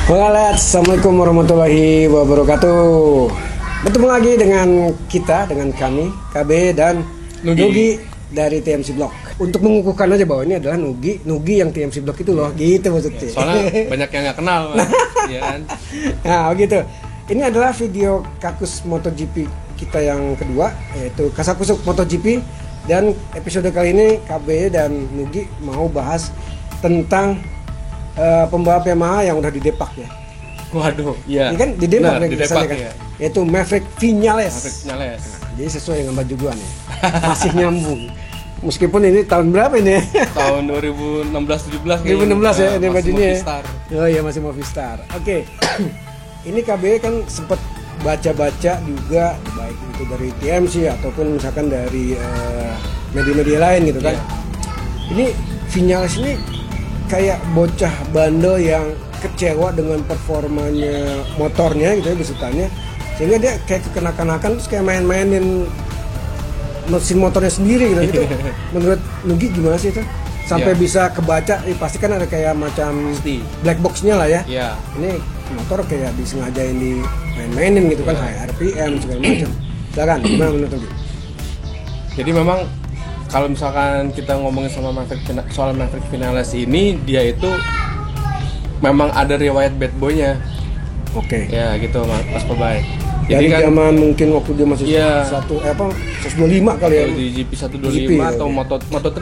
Halo, assalamualaikum warahmatullahi wabarakatuh. Bertemu lagi dengan kita, dengan kami, KB dan Nugi dari TMC Block. Untuk mengukuhkan aja bahwa ini adalah Nugi yang TMC Block itu loh, gitu maksudnya. Soalnya banyak yang nggak kenal, ya kan? Nah, begitu. Ini adalah video Kakus MotoGP kita yang kedua, yaitu Kasakusuk MotoGP. Dan episode kali ini KB dan Nugi mau bahas tentang pembalap Yamaha yang udah di Depak ya. Waduh, iya. Ini kan di Depak di Depak kan? Ya. Yaitu Maverick Viñales. Nah, jadi sesuai dengan baju gua nih. Masih nyambung. Meskipun ini tahun berapa ini? Tahun 2016-17 2016 ya ini bajunya. Movistar. Oh iya, masih Movistar. Oke. Ini KB kan sempat baca-baca juga, baik itu dari TMC ataupun misalkan dari media-media lain gitu kan. Yeah. Ini Viñales ini kayak bocah bandel yang kecewa dengan performanya motornya gitu ya, besutannya, sehingga dia kayak kekanakan-kanakan terus kayak main-mainin mesin motornya sendiri gitu. Itu menurut Nugi gimana sih itu? Sampai bisa kebaca, pasti kan ada kayak macam black box-nya lah ya. Ini motor kayak disengajain di main-mainin gitu kan, high RPM segala macam. Silakan, gimana menurut Nugi? Jadi memang kalau misalkan kita ngomongin soal Maverick Viñales ini, dia itu memang ada riwayat bad boy-nya. Oke. Ya gitu Mas Pebay. Jadi kan zaman mungkin waktu dia masih 125 kali ya. Di GP 125 atau Moto3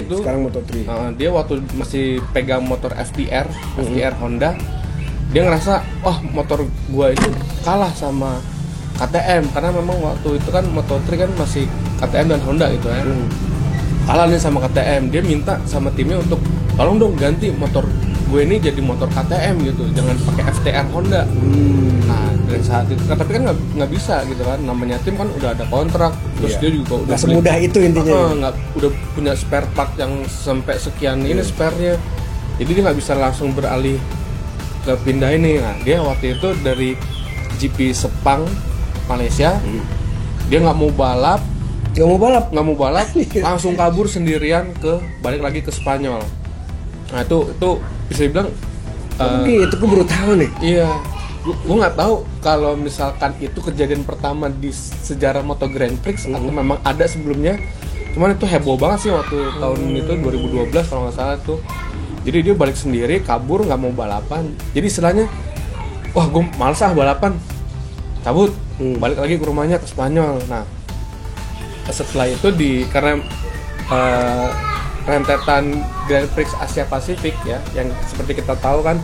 itu sekarang Moto3. Dia waktu masih pegang motor FDR Honda, dia ngerasa wah motor gua itu kalah sama KTM, karena memang waktu itu kan Moto3 kan masih KTM dan Honda gitu ya. Kalah nih sama KTM, dia minta sama timnya untuk tolong dong ganti motor gue ini jadi motor KTM gitu, jangan pakai FTR Honda. Nah dari saat itu, tapi kan nggak bisa gitu kan, namanya tim kan udah ada kontrak, terus dia juga udah nggak semudah itu intinya. Udah punya spare part yang sampai sekian ini spare-nya, jadi dia nggak bisa langsung beralih ke pindah ini. Nah dia waktu itu dari GP Sepang Malaysia, dia nggak mau balap, langsung kabur sendirian balik lagi ke Spanyol. Nah itu bisa dibilang itu gue baru tahu nih. Iya, gue nggak tahu kalau misalkan itu kejadian pertama di sejarah Moto Grand Prix atau memang ada sebelumnya. Cuman itu heboh banget sih waktu tahun itu 2012 kalau nggak salah tuh. Jadi dia balik sendiri, kabur, nggak mau balapan. Jadi istilahnya, wah gue males balapan, cabut, balik lagi ke rumahnya ke Spanyol. Nah setelah itu karena rentetan Grand Prix Asia Pasifik ya, yang seperti kita tahu kan,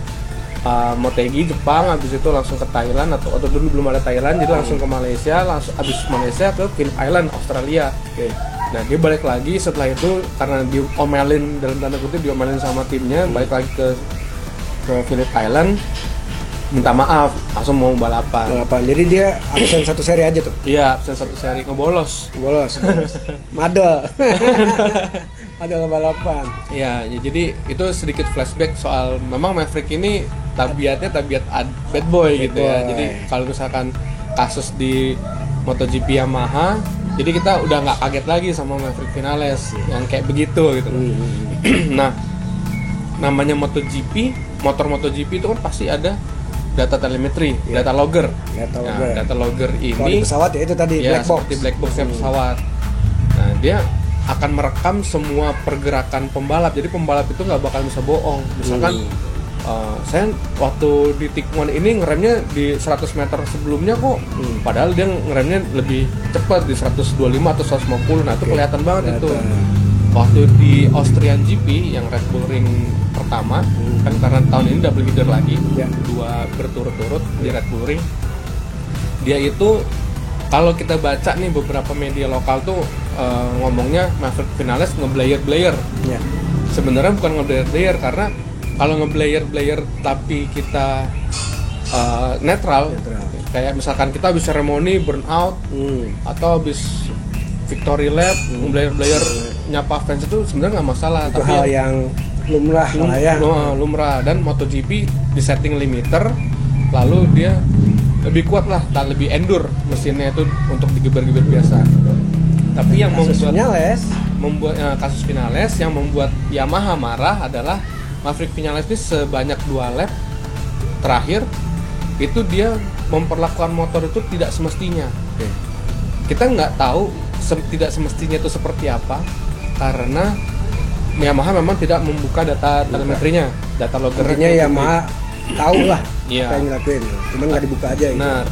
Motegi Jepang, habis itu langsung ke Thailand atau dulu belum ada Thailand, jadi langsung ke Malaysia, langsung habis Malaysia ke Phillip Island Australia. Nah dia balik lagi setelah itu karena diomelin, dalam tanda kutip diomelin sama timnya, balik lagi ke Phillip Island, minta maaf, langsung mau balapan. Jadi dia absen satu seri aja tuh? Iya, absen satu seri, ngebolos. Madel balapan. Iya, jadi itu sedikit flashback soal memang Maverick ini tabiatnya tabiat bad boy gitu ya. Jadi kalau misalkan kasus di MotoGP Yamaha, jadi kita udah nggak kaget lagi sama Maverick Viñales yang kayak begitu gitu. Nah, namanya MotoGP, motor MotoGP itu kan pasti ada data telemetri, data logger. Data logger ini kalau di pesawat ya itu tadi black box. Seperti black box-nya pesawat. Nah, dia akan merekam semua pergerakan pembalap. Jadi pembalap itu nggak bakal bisa bohong. Misalkan saya waktu di tikungan ini ngeremnya di 100 meter sebelumnya kok, padahal dia ngeremnya lebih cepat di 125 atau 150. Nah itu kelihatan banget itu. Waktu di Austrian GP yang Red Bull Ring pertama, kan karena tahun ini double header lagi, dua berturut-turut di Red Bull Ring, dia itu kalau kita baca nih beberapa media lokal tuh ngomongnya Maverick Viñales ngeblayer. Sebenarnya bukan ngeblayer, karena kalau ngeblayer tapi kita netral, kayak misalkan kita habis seremoni burnout atau habis victory lap, ngeblayer nyapa fans itu sebenarnya nggak masalah. Itu tapi hal yang lumrah. Dan MotoGP di setting limiter, lalu dia lebih kuat lah, tak lebih endure mesinnya itu untuk digeber-geber biasa. Tapi yang kasus Viñales yang membuat Yamaha marah adalah Maverick Viñales ini sebanyak 2 lap terakhir itu dia memperlakukan motor itu tidak semestinya. Kita nggak tahu tidak semestinya itu seperti apa karena Yamaha memang tidak membuka data telemetrinya, data loggernya. Intinya Yamaha tahu lah Iya. apa yang dilakuin, cuman nggak dibuka aja gitu. Nah,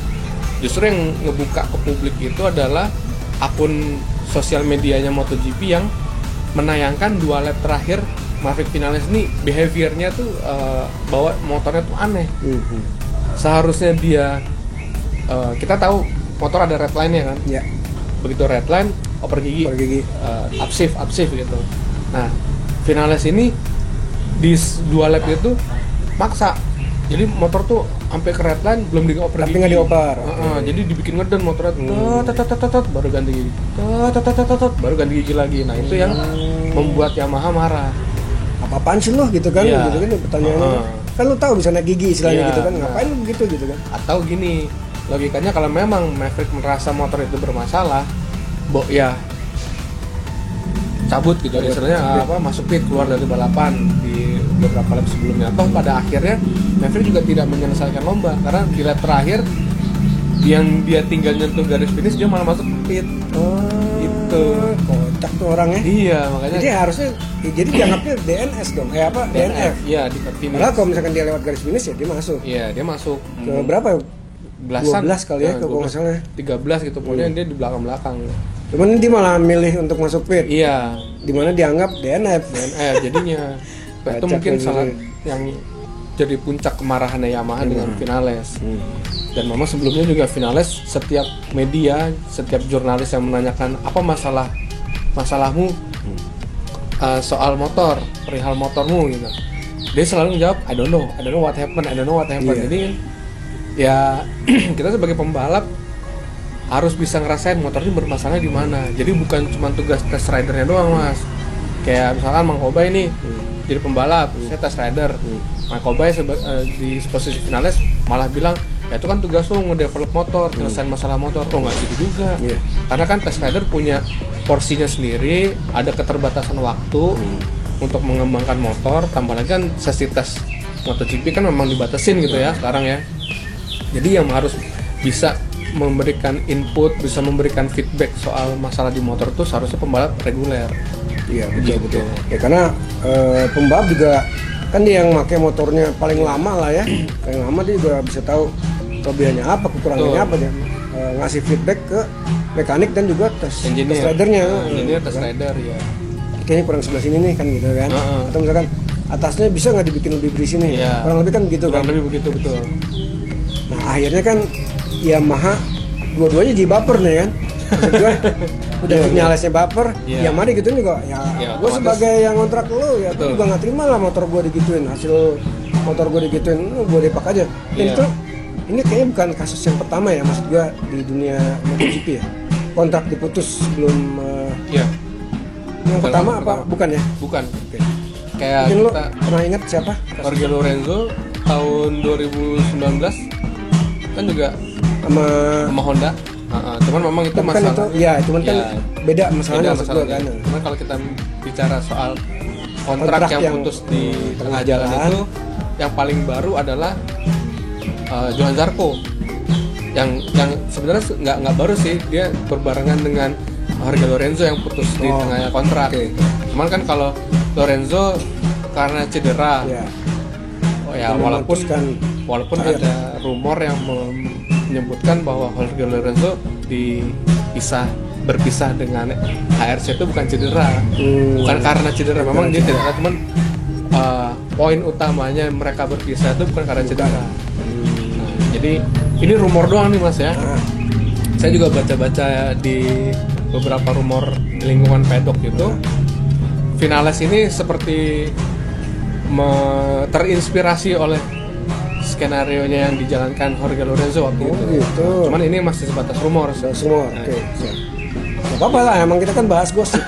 justru yang ngebuka ke publik itu adalah akun sosial medianya MotoGP yang menayangkan 2 lap terakhir Maverick Vinales ini behaviornya tuh bawa motornya tuh aneh. Seharusnya dia kita tahu motor ada red line-nya kan. Ya. Begitu red line, oper gigi, upshift gitu. Nah, Vinales ini di 2 lap itu maksa. Jadi motor tuh sampai ke red line belum dioper gigi. Tapi nggak dioper. Jadi dibikin ngeden motornya baru ganti gigi. Baru ganti gigi lagi. Nah, itu yang membuat Yamaha marah. Apa-apaan sih lo gitu kan? Iya. Gitu kan pertanyaannya. Kan lo tahu bisa naik gigi istilahnya Iya. gitu kan. Ngapain lo gitu kan? Atau gini, logikanya kalau memang Maverick merasa motor itu bermasalah, ya cabut gitu, istilahnya masuk pit, keluar dari balapan di beberapa lap sebelumnya. Atau pada akhirnya Maverick juga tidak menyelesaikan lomba karena di lap terakhir yang dia tinggal nyentuh garis finish dia malah masuk pit. Itu kocak tuh orangnya. Iya, makanya Jadi harusnya jadi dianggapnya DNS dong. DNF. Iya, di pit finish. Padahal kalau misalkan dia lewat garis finish ya dia masuk. Iya, dia masuk Ke berapa? belasan 12 kali ya, kalau nggak salah. 13 gitu, pokoknya dia di belakang-belakang. Cuman dia malah milih untuk masuk pit. Iya, Dimana dianggap DNF. jadinya itu Kacak mungkin lagi. salah yang jadi puncak kemarahannya Yamaha dengan Vinales. Dan memang sebelumnya juga Vinales, setiap media, setiap jurnalis yang menanyakan apa masalahmu soal motor, perihal motormu gitu, dia selalu menjawab I don't know what happened. Iya. Jadi ya kita sebagai pembalap harus bisa ngerasain motor ini bermasalahnya di mana. Jadi bukan cuma tugas test ridernya doang, Mas. Kayak misalkan Mang Kobay nih jadi pembalap, saya test rider. Mang Kobay di posisi Vinales malah bilang, ya itu kan tugas lo ngedevelop motor, nyelesain masalah motor. Oh nggak gitu juga. Iya. Karena kan test rider punya porsinya sendiri, ada keterbatasan waktu untuk mengembangkan motor. Tambah lagi kan sesi tes MotoGP kan memang dibatasin gitu ya sekarang ya. Jadi yang harus bisa memberikan input, bisa memberikan feedback soal masalah di motor itu seharusnya pembalap reguler. Iya betul. Ya karena pembalap juga kan dia yang pakai motornya paling lama lah ya. Paling lama dia juga bisa tahu kelebihannya apa, kekurangannya apa dia. Ngasih feedback ke mekanik dan juga tes ridernya. Engineer, tes rider ya. Kayaknya kurang sebelah sini nih kan gitu kan. Atau misalkan atasnya bisa nggak dibikin lebih berisi nih. Iya. Kurang lebih kan gitu kan. Kurang lebih begitu, betul. Nah akhirnya kan Yamaha dua-duanya jadi baper nih kan. Maksud gue udah Vinalesnya baper, Yamaha digituin juga ya gue sebagai yang kontrak lu ya gue juga nggak terima lah motor gue digituin, hasil motor gue digituin, lu gue depak aja. Dan itu ini kayaknya bukan kasus yang pertama ya, maksud gue di dunia MotoGP ya, kontrak diputus sebelum yang pertama apa bukan ya? Bukan. Kayak mungkin kita lu pernah ingat siapa? Jorge Lorenzo tahun 2019 kan juga sama Honda. Cuman memang itu Bukan masalah. itu, ya cuman kan beda masalahnya maksud gue kan. Cuman kalau kita bicara soal kontrak yang putus di tengah jalan itu, yang paling baru adalah Johan Zarco. Yang sebenarnya nggak baru sih, dia berbarengan dengan Jorge Lorenzo yang putus di tengah kontrak. Cuman kan kalau Lorenzo karena cedera, walaupun ada rumor yang menyebutkan bahwa Jorge Lorenzo berpisah dengan HRC itu bukan cedera, bukan karena cedera, memang dia cedera, cuman poin utamanya mereka berpisah itu bukan karena cedera. Nah, jadi ini rumor doang nih Mas ya. Saya juga baca-baca di beberapa rumor di lingkungan pedok gitu. Vinales ini seperti terinspirasi oleh skenario-nya yang dijalankan Jorge Lorenzo waktu itu. Gitu. Cuman ini masih sebatas rumor. Semua. Oke. Gak apa-apa lah, emang kita kan bahas gosip.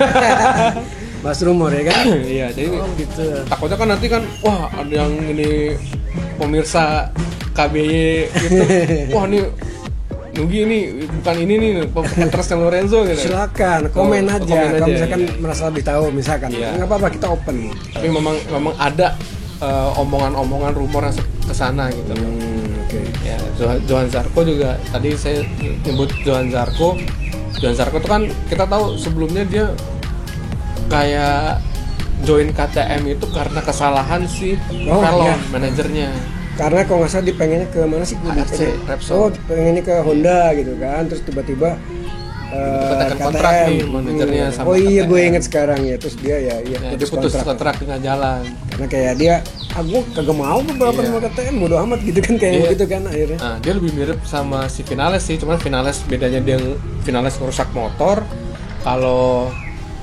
Bahas rumor ya kan? Iya, jadi gitu. takutnya kan nanti kan wah ada yang ini pemirsa KBY gitu. Wah ini Nugi ini bukan ini nih interestnya Lorenzo gitu. Silakan komen aja kalau misalkan merasa lebih tahu misalkan. Iya. Nggak apa-apa, kita open. Tapi memang ada omongan-omongan rumor yang ke sana gitu. Oke. Ya, Johan Zarco juga tadi saya nyebut Johan Zarco. Johan Zarco itu kan kita tahu sebelumnya dia kayak join KTM itu karena kesalahan si Fallon, iya. manajernya. Karena kalau nggak salah dia pengennya ke mana sih? ARC, Repsol. Oh, pengennya ke Honda gitu kan. Terus tiba-tiba Tekan kontrak nih manajernya sama Oh iya, KTM. gue inget sekarang ya. Terus dia Ya, dia putus kontrak di tengah jalan. Karena kayak dia, gue kagak mau balapan sama KTM, bodo amat gitu kan, kayak Iya. gitu kan akhirnya. Nah, dia lebih mirip sama si Vinales sih, cuman Vinales bedanya dia Vinales ngerusak motor, kalau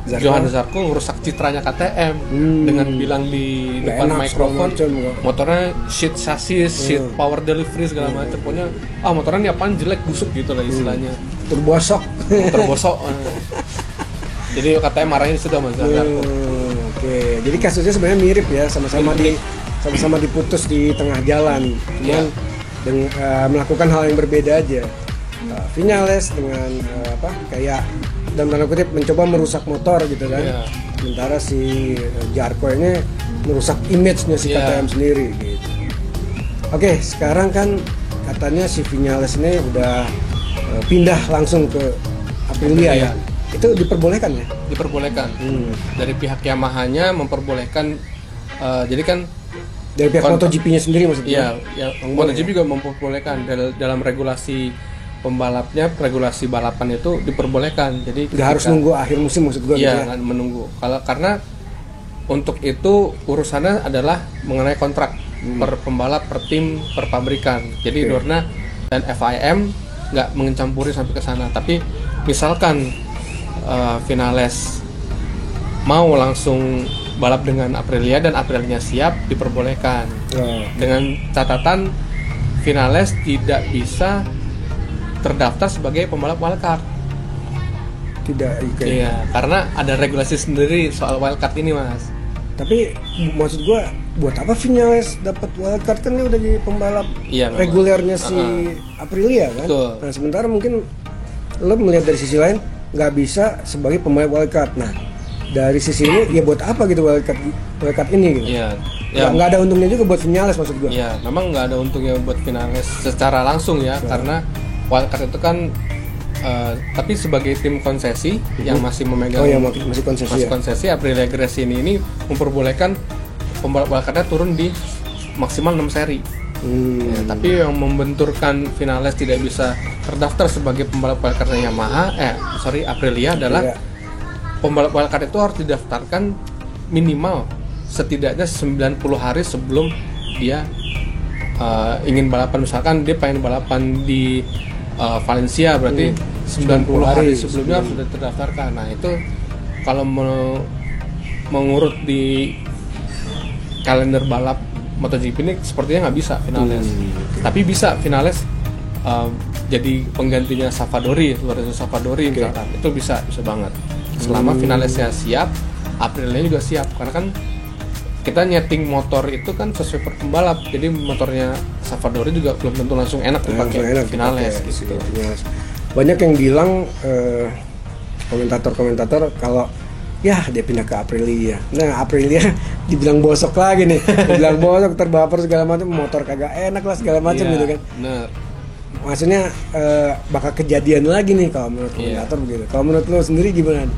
Zarco. Johan Zarco ngerusak citranya KTM dengan bilang di Nggak depan enak, mikrofon segala macam. motornya shit chassis, shit power delivery segala macam. Pokoknya motornya ini apaan jelek busuk gitu lah istilahnya. Terbosok. Motor bosok. Jadi KTM marahin sudah sama Zarco. Oke, jadi kasusnya sebenarnya mirip ya, sama-sama diputus di tengah jalan, cuman melakukan hal yang berbeda aja. Vinales dengan kayak dalam tanda kutip mencoba merusak motor gitu kan. Iya. Sementara si Zarco ini merusak image-nya si Iya. KTM sendiri gitu. Oke, sekarang kan katanya si Vinales ini udah pindah langsung ke Aprilia ya. Itu diperbolehkan ya? Diperbolehkan. Dari pihak Yamaha-nya memperbolehkan, jadi kan Dari pihak MotoGP-nya sendiri maksudnya? iya, MotoGP juga memperbolehkan dalam regulasi pembalapnya, regulasi balapan itu diperbolehkan. Jadi Nggak harus nunggu akhir musim maksud gue gitu iya, ya? nggak menunggu. Karena untuk itu urusannya adalah mengenai kontrak per pembalap, per tim, per pabrikan. Jadi Oke. Dorna dan FIM nggak mencampuri sampai ke sana. Tapi misalkan Vinales mau langsung balap dengan Aprilia dan Aprilia siap, diperbolehkan. Oh. Dengan catatan Vinales tidak bisa terdaftar sebagai pembalap wildcard. Tidak, oke. Iya, karena ada regulasi sendiri soal wildcard ini, Mas. Tapi maksud gue, buat apa Vinales dapat wildcard, kan dia udah jadi pembalap Iya, memang. regulernya si Aprilia kan? Betul. Nah sementara mungkin lo melihat dari sisi lain nggak bisa sebagai pembalap wildcard. Nah dari sisi ini ya buat apa gitu wildcard ini gitu? Iya. Nggak ada untungnya juga buat Vinales maksud gue. Iya, memang nggak ada untungnya buat Vinales secara langsung ya, karena wildcard itu kan tapi sebagai tim konsesi yang masih memegang Masih konsesi masih ya? konsesi, Aprilia Gresini ini memperbolehkan pembalap wildcardnya turun di maksimal 6 seri. Ya, tapi yang membenturkan Vinales tidak bisa terdaftar sebagai pembalap wildcardnya Yamaha, Aprilia adalah Iya. pembalap wildcard itu harus didaftarkan minimal setidaknya 90 hari sebelum dia ingin balapan. Misalkan dia pengen balapan di Valencia, berarti 90 hari sebelumnya harus sudah terdaftarkan. Nah itu kalau mengurut di kalender balap MotoGP ini sepertinya nggak bisa Vinales. Tapi bisa Vinales jadi penggantinya Savadori, Lorenzo Savadori misalkan. Itu bisa banget. Selama Vinalesnya siap, Aprilia juga siap. Karena kan kita nyeting motor itu kan sesuai per pembalap. Jadi motornya Savadori juga belum tentu langsung enak dipakai Vinales gitu. Banyak yang bilang komentator kalau ya dia pindah ke Aprilia. Nah Aprilia dibilang bosok lagi nih, dibilang bosok, terbaper segala macam, motor kagak enak lah segala macam gitu kan. Bener. Maksudnya bakal kejadian lagi nih kalau menurut komentator begitu. Kalau menurut lo sendiri gimana?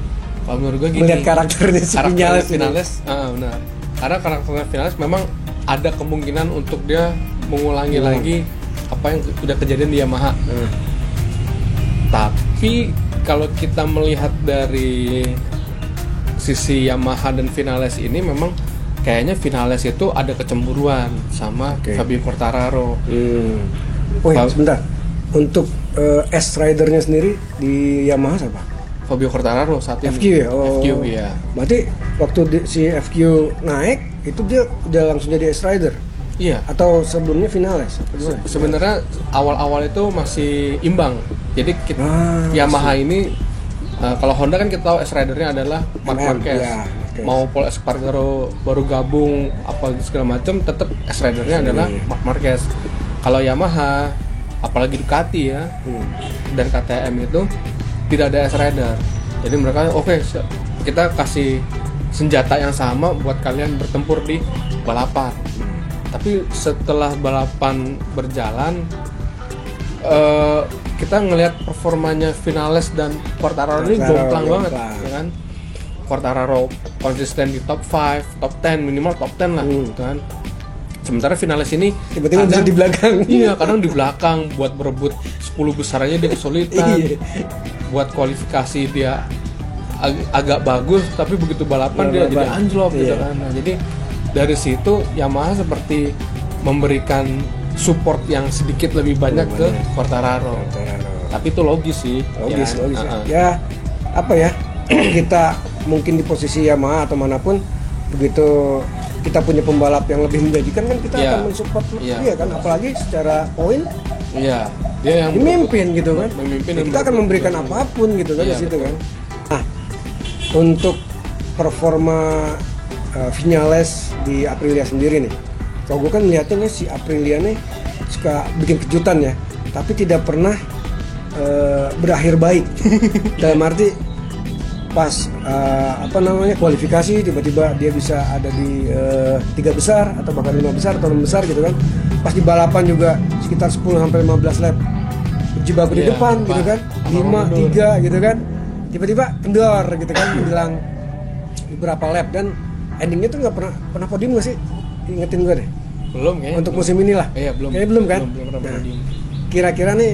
Kalau menurut gue gini, melihat karakternya si Vinales, benar. Karena karakternya Vinales memang ada kemungkinan untuk dia mengulangi lagi apa yang sudah kejadian di Yamaha. Tapi kalau kita melihat dari sisi Yamaha dan Vinales ini, memang kayaknya Vinales itu ada kecemburuan sama Fabio Quartararo. Oh ya, sebentar. Untuk S-Ridernya sendiri di Yamaha siapa? Fabio Quartararo saat ini. FQ ya? FQ ya. Berarti waktu si FQ naik, itu dia udah langsung jadi S-Rider? Iya. Atau sebelumnya Vinales? Sebenarnya awal-awal itu masih imbang. Jadi Yamaha ini kalau Honda kan kita tahu S-Ridernya adalah Marc Marquez. Ya, Mau Paul Espargaro baru gabung apa segala macam, tetap S-Ridernya adalah Marc Marquez. Kalau Yamaha, apalagi Ducati ya, dan KTM itu tidak ada S-Rider. Jadi mereka kita kasih senjata yang sama buat kalian bertempur di balapan. Tapi setelah balapan berjalan, kita ngelihat performanya Vinales dan Quartararo ini jomplang banget, ya kan? Quartararo konsisten di top 5, top 10, minimal top 10 lah, gitu kan. Sementara Vinales ini tiba-tiba bisa di belakang. Iya, kadang di belakang buat berebut 10 besar aja dia kesulitan. Buat kualifikasi dia agak bagus, tapi begitu balapan dia jadi anjlok gitu kan. Nah, jadi dari situ Yamaha seperti memberikan support yang sedikit lebih banyak ke Quartararo. Tapi itu logis sih. Logis. Ya, apa ya? Kalau kita mungkin di posisi Yamaha atau manapun, begitu kita punya pembalap yang lebih menjanjikan kan kita akan mensupport dia kan, apalagi secara poin. Iya, dia yang memimpin gitu kan. Kita akan memberikan apapun gitu kan di situ kan. Nah, untuk performa Vinales di Aprilia sendiri nih, kalau gue kan melihatnya si Aprilia nih suka bikin kejutan ya, tapi tidak pernah berakhir baik. Dalam arti pas kualifikasi tiba-tiba dia bisa ada di 3 besar atau bahkan 5 besar atau 6 besar gitu kan. Pas di balapan juga sekitar 10-15 lap berjibaku di depan gitu kan, 5-3 gitu kan, tiba-tiba kendor gitu kan, bilang beberapa lap, dan endingnya tuh nggak pernah podium nggak sih? Ingetin gue deh. Belum kayaknya. Untuk musim inilah. Iya, belum. Kayaknya belum kan? Belum pernah podium. Kira-kira nih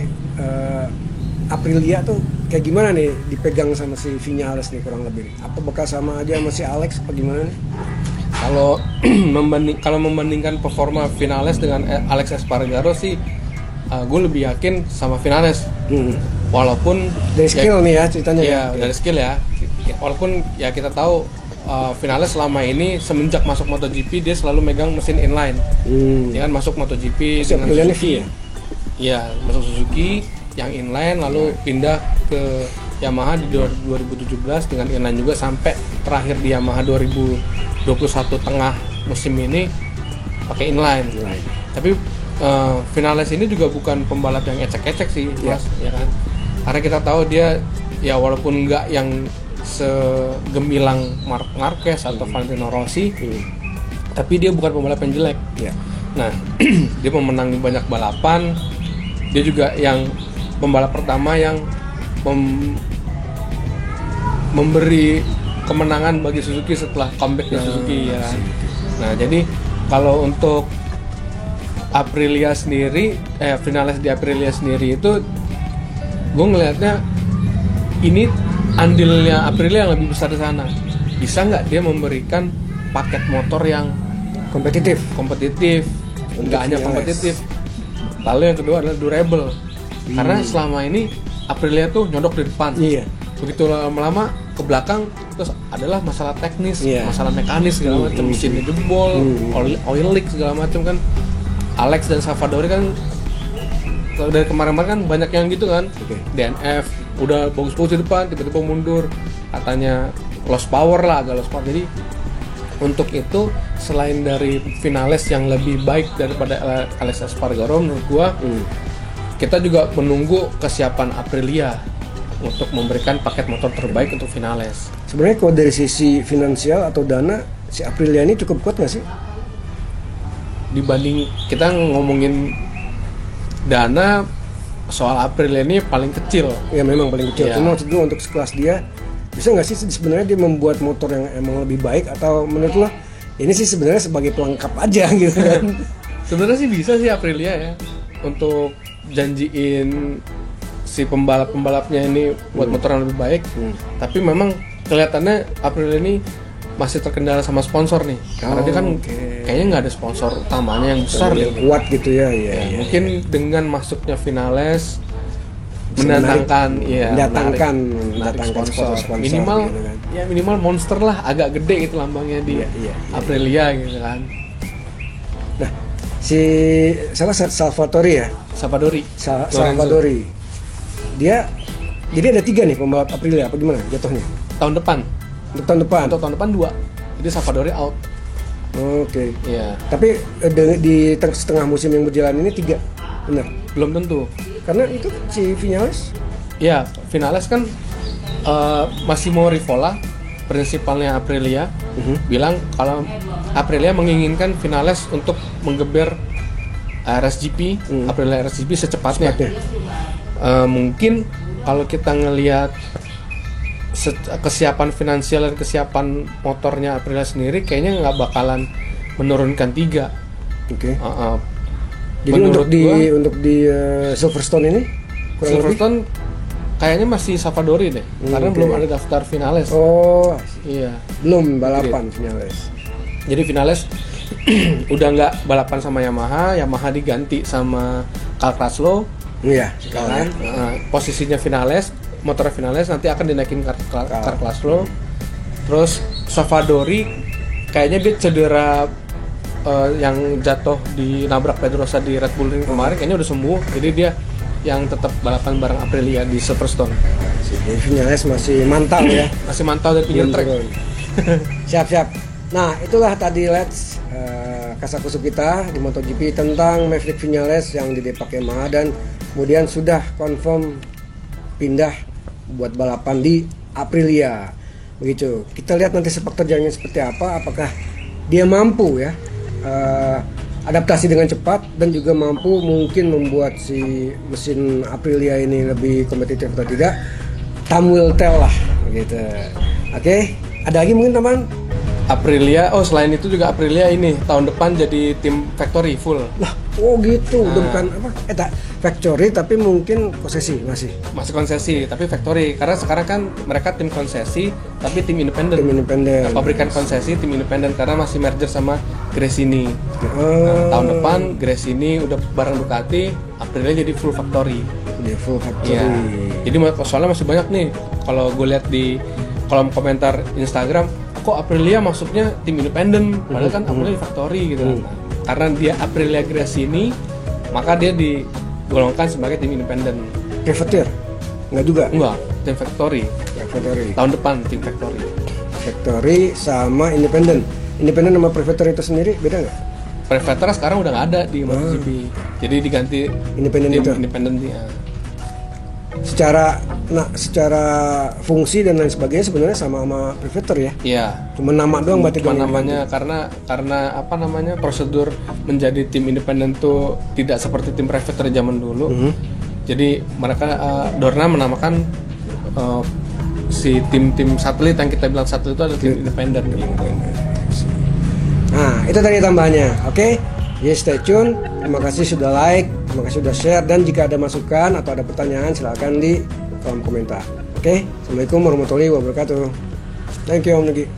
Aprilia tuh kayak gimana nih dipegang sama si Vinales nih kurang lebih? Apa bekas sama aja sama si Alex apa gimana nih? Kalau membandingkan performa Vinales dengan Alex Espargaro sih, gue lebih yakin sama Vinales. Walaupun dari skill nih ya ceritanya. Iya, dari skill ya. Walaupun ya kita tahu Vinales selama ini semenjak masuk MotoGP dia selalu megang mesin inline. Dia kan masuk MotoGP dengan Suzuki. Iya, masuk Suzuki yang inline lalu pindah ke Yamaha di 2017 dengan inline juga sampai terakhir di Yamaha 2021 tengah musim ini pakai inline. Tapi Vinales ini juga bukan pembalap yang ecek-ecek sih, Mas, ya kan? Karena kita tahu dia ya walaupun nggak yang segemilang Marc Marquez atau Valentino Rossi, tapi dia bukan pembalap yang jelek. Nah, dia memenangi banyak balapan. Dia juga yang pembalap pertama yang memberi kemenangan bagi Suzuki setelah comeback di Suzuki ya kan. Nah, jadi kalau untuk Aprilia sendiri, Vinales di Aprilia sendiri itu gue ngelihatnya ini andilnya Aprilia yang lebih besar di sana. Bisa nggak dia memberikan paket motor yang kompetitif, nggak hanya kompetitif. Lalu yang kedua adalah durable. Karena selama ini Aprilia tuh nyodok di depan. Begitu lama-lama ke belakang terus adalah masalah teknis, masalah mekanis segala macam, mesinnya jebol, oil leak segala macam kan. Alex dan Savadori kan dari kemarin-kemarin kan banyak yang gitu kan. DNF udah bagus-bagus di depan tiba-tiba mundur, katanya lost power lah, agak lost power. Jadi untuk itu selain dari Vinales yang lebih baik daripada Alex Espargaro menurut gua, kita juga menunggu kesiapan Aprilia untuk memberikan paket motor terbaik untuk Vinales. Sebenarnya kalau dari sisi finansial atau dana, si Aprilia ini cukup kuat nggak sih? Dibanding kita ngomongin dana, soal Aprilia ini paling kecil. Ya memang paling kecil. Cuma maksud gue untuk sekelas dia, bisa nggak sih sebenarnya dia membuat motor yang emang lebih baik, atau menurut lo ini sih sebenarnya sebagai pelengkap aja gitu kan? Sebenarnya sih bisa sih Aprilia ya untuk janjiin si pembalap-pembalapnya ini buat motor yang lebih baik. Tapi memang kelihatannya Aprilia ini masih terkendala sama sponsor nih. Karena dia kan kayaknya nggak ada sponsor utamanya yang besar yang kuat gitu ya. Mungkin dengan masuknya Vinales mendatangkan sponsor minimal gitu kan. Ya minimal Monster lah, agak gede gitu lambangnya di Aprilia gitu kan. Nah, si Salvatore ya? Salvatore. Dia jadi ada 3 nih pembalap Aprilia, apa gimana jatuhnya? Tahun depan. Untuk tahun depan 2. Jadi Salvatore out. Iya. Tapi di setengah musim yang berjalan ini 3. Benar? Belum tentu. Karena itu si Vinales? Ya, Vinales kan Massimo Rivola, prinsipalnya Aprilia. bilang kalau Aprilia menginginkan Vinales untuk menggeber RSGP, Aprilia RSGP secepatnya. Mungkin kalau kita ngelihat kesiapan finansial dan kesiapan motornya Aprilia sendiri, kayaknya nggak bakalan menurunkan 3. Oke. Jadi untuk di Silverstone ini Silverstone kayaknya masih Savadori deh, karena belum ada daftar Vinales. Oh, iya. Belum balapan Vinales. Jadi Vinales udah nggak balapan sama Yamaha diganti sama Cal Crutchlow. Iya. Sekarang posisinya Vinales, motor Vinales nanti akan dinaikin Cal Crutchlow. Terus Savadori kayaknya dia cedera yang jatuh di nabrak Pedrosa di Red Bull Ring kemarin, kayaknya udah sembuh. Jadi dia yang tetap balapan bareng Aprilia di Silverstone. Jadi Vinales masih mantap ya. Masih mantap dari pinggir trek. Siap. Nah, itulah tadi Let's kasakusuk kita di MotoGP tentang Maverick Vinales yang dipakai Yamaha dan kemudian sudah confirm pindah buat balapan di Aprilia. Begitu. Kita lihat nanti sepak terjangnya seperti apa, apakah dia mampu ya adaptasi dengan cepat dan juga mampu mungkin membuat si mesin Aprilia ini lebih kompetitif atau tidak. Time will tell lah gitu. Oke, ada lagi mungkin teman? Aprilia, selain itu juga Aprilia ini tahun depan jadi tim factory full. Lah, gitu. Udah bukan apa? Factory tapi mungkin konsesi masih konsesi tapi factory, karena sekarang kan mereka tim konsesi tapi tim independen. Pabrikan konsesi, tim independen karena masih merger sama Gresini. Tahun depan Gresini udah bareng Ducati, Aprilia jadi full factory. Ya. Jadi soalnya masih banyak nih kalau gue lihat di kolom komentar Instagram, kok Aprilia masuknya tim independen padahal kan Aprilia factory gitu. Karena dia Aprilia Gresini, maka dia digolongkan sebagai tim independen. Privateer? Enggak juga? Enggak, tim factory. Tahun depan tim factory. Factory sama independen. Independen sama privateer itu sendiri beda nggak? Privateer sekarang udah nggak ada di MotoGP. Jadi diganti independen dia. Secara fungsi dan lain sebagainya sebenarnya sama privateer ya. Iya. Cuma nama doang berarti. Cuma namanya karena prosedur menjadi tim independen tuh tidak seperti tim privateer zaman dulu. Jadi mereka Dorna menamakan si tim satelit yang kita bilang satelit itu adalah tim independen. Nah, itu tadi tambahannya. Oke. Yes, stay tune. Terima kasih sudah like, terima kasih sudah share, dan jika ada masukan atau ada pertanyaan silakan di kolom komentar. Oke, Assalamualaikum warahmatullahi wabarakatuh. Thank you Om Nugi.